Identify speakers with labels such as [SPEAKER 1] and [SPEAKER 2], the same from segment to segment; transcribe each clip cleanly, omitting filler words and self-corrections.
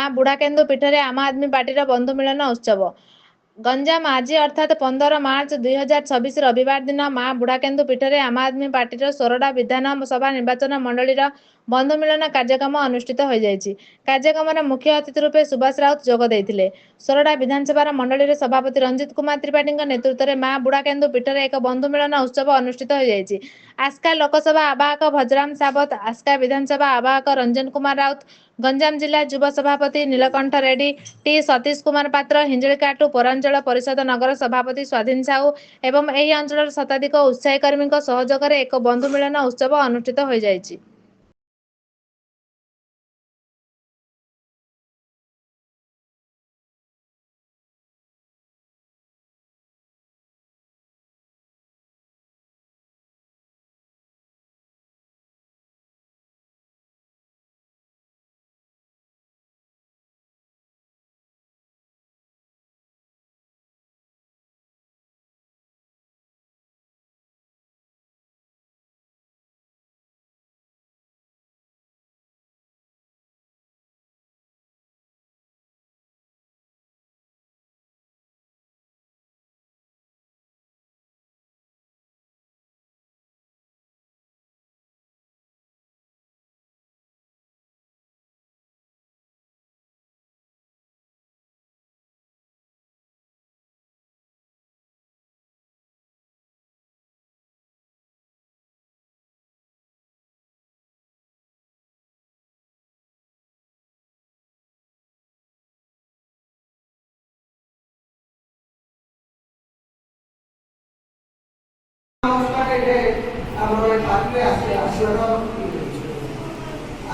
[SPEAKER 1] ମା ବୁଢ଼ାକେନ୍ଦୁ ପୀଠରେ ଆମ ଆଦମୀ ପାର୍ଟିର ବନ୍ଧୁ ମିଳନ ଉତ୍ସବ। ଗଞ୍ଜାମ ଆଜି ଅର୍ଥାତ୍ 15 ମାର୍ଚ୍ଚ 2026 ରବିବାର ଦିନ ମା ବୁଢ଼ାକେନ୍ଦୁ ପୀଠରେ ଆମ ଆଦମୀ ପାର୍ଟିର ସୋରଡ଼ା ବିଧାନସଭା ନିର୍ବାଚନ ମଣ୍ଡଳୀର ବନ୍ଧୁ ମିଳନ କାର୍ଯ୍ୟକ୍ରମ ଅନୁଷ୍ଠିତ ହୋଇଯାଇଛି। କାର୍ଯ୍ୟକ୍ରମରେ ମୁଖ୍ୟ ଅତିଥି ରୂପେ ସୁଭାଷ ରାଉତ ଯୋଗ ଦେଇଥିଲେ। ସୋରଡ଼ା ବିଧାନସଭାର ମଣ୍ଡଳୀର ସଭାପତି ରଞ୍ଜିତ କୁମାର ତ୍ରିପାଠୀଙ୍କ ନେତୃତ୍ୱରେ ମା ବୁଢ଼ାକେନ୍ଦୁ ପୀଠରେ ଏକ ବନ୍ଧୁ ମିଳନ ଉତ୍ସବ ଅନୁଷ୍ଠିତ ହୋଇଯାଇଛି। ଆସ୍କା ଲୋକସଭା ଆବାହକ ଭଜରାମ ସାବତ, ଆସ୍କା ବିଧାନସଭା ଆବାହକ ରଞ୍ଜନ କୁମାର ରାଉତ, ଗଞ୍ଜାମ ଜିଲ୍ଲା ଯୁବ ସଭାପତି ନୀଳକଣ୍ଠ ରେଡ୍ଡି, ଟି ସତୀଶ କୁମାର ପାତ୍ର, ହିଞ୍ଜିଳିକାଟୁ ପୌରାଞ୍ଚଳ ପରିଷଦ ନଗର ସଭାପତି ସ୍ୱାଧୀନ ସାହୁ ଏବଂ ଏହି ଅଞ୍ଚଳର ଶତାଧିକ ଉତ୍ସାହୀ କର୍ମୀଙ୍କ ସହଯୋଗରେ ଏକ ବନ୍ଧୁ ମିଳନ ଉତ୍ସବ ଅନୁଷ୍ଠିତ ହୋଇଯାଇଛି।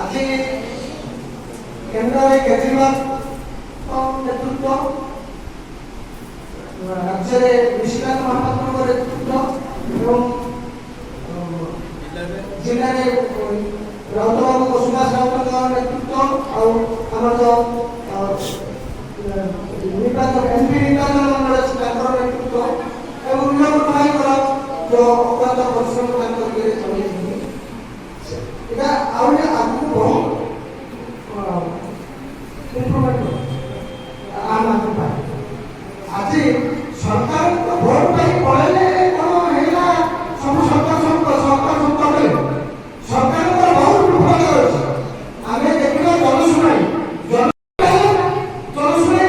[SPEAKER 2] আজি কেন্দ্ରରେ কেজରିୱାଲ ନେତୃତ୍ୱ, ରାଜ୍ୟରେ ବିଶ୍ୱନାଥ ମହାପାତ୍ରଙ୍କ ନେତୃତ୍ୱ ଏବଂ ଜିଲ୍ଲାରେ ରାଉତବାବୁ ସୁଭାଷ ରାଉତଙ୍କ ନେତୃତ୍ୱ ଆଉ ଆମର ନିର୍ବାଚନ ଏମ୍ପି ନିର୍ବାଚନ ମଣ୍ଡଳ ତାଙ୍କର ନେତୃତ୍ୱ ଏବଂ ନୀଳକଣ୍ଠ ଭାଇଙ୍କର ଯେଉଁ ଅକ୍ଲାନ୍ତ ପରିଶ୍ରମ ତାଙ୍କ ଇଏରେ ଚଳାଇଛନ୍ତି। ଏଇଟା ଆହୁରି ଆଗକୁ ବହୁତ ଇମ୍ପ୍ରୁଭମେଣ୍ଟ ଆମ ଆଦମୀ ପାର୍ଟି। ଆଜି ସରକାରଙ୍କ ଭୋଟ ପାଇଁ ପଳେଇଲେ କ'ଣ ହେଇଗଲା ସବୁ ସରକାର କଲେ। ସରକାରଙ୍କର ବହୁତ ବିଫଳତା ରହିଛି। ଆମେ ଦେଖିବା ଜନଶୁଣାଇ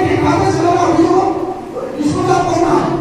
[SPEAKER 2] ଠିକ ଭାବେ ସେମାନେ ଅଭିଯୋଗ ନିଷ୍ପତ୍ତି କରୁନାହାନ୍ତି।